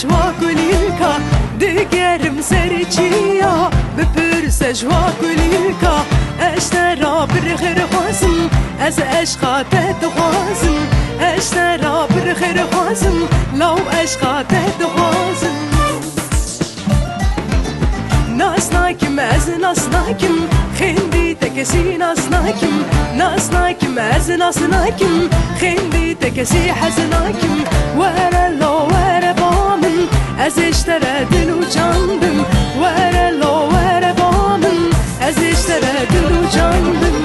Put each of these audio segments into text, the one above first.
جوا كليكا دقرم سرچيا بپرس جوا كليكا اشترى بالخير خواسم از اشقاته تخواسم اشترى بالخير خواسم لو اشقاته تخواسم ناسناكم از ناسناكم خندي تكسي ناسناكم ناسناكم از ناسناكم خندي تكسي حزناكم ورا لو ورا بامن از اشترى دلو جاندم ورا لو ورا بامن از اشترى دلو جاندم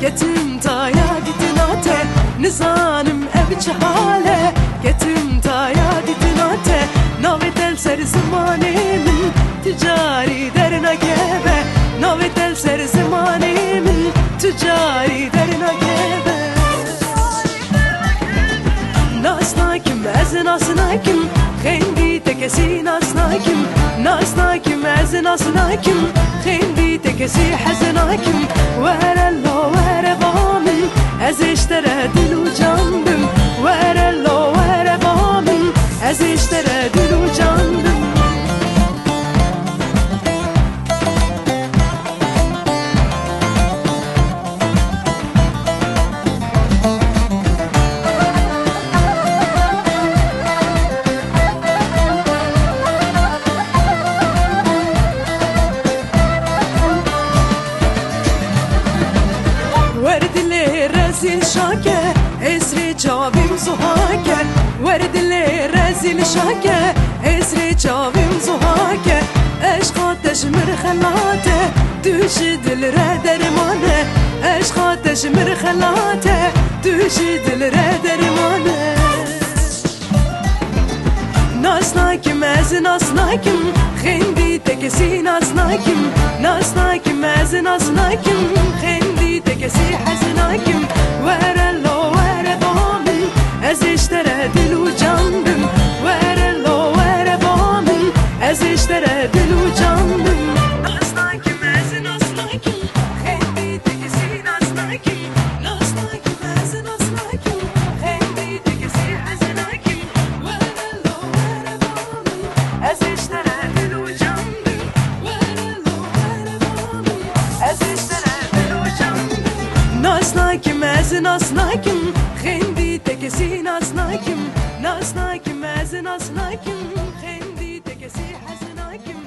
كتم تايا دتناته نزانم ابچ حاله كتم تايا دتناته ناوي تلسر زماني من تجاري درنا جيبه ناوي تلسر زماني من تجاري درنا جيبه ناسناكم از ناسناكم خندي تكسي ناسناكم ناسناكم از ناسناكم خندي تكسي حزناكم ورا لو ورا بامن از اشترى دلو جاندم ورا لو ورا بامن از اشترى دلو جاندم ورد لي رزيل شاكة اسري جابيم زهاكة ورد لي رزيل شاكة اسري جابيم زهاكة اشقا تشمر خلاته تشد الردر مانه اشقا تشمر خلاته تشد الردر مانه ناسناكم از ناسناكم خندي تكسي ناسناكم ناسناكم از ناسناكم خندي تكسي حزناكم ورا لو ورا بامن از اشترى دلو جاندم ورا لو ورا بامن از اشترى دلو جاندم ناسناكم از ناسناكم خندي تكسي ناسناكم ناسناكم از ناسناكم خندي تكسي حزناكم ورا لو ورا بامن از اشترى دلو جاندم ورا لو ورا بامن از اشترى دلو جاندم ناسناكم از ناسناكم خندي تكسي ناسناكم ناسناكم از ناسناكم خندي تكسي حزناكم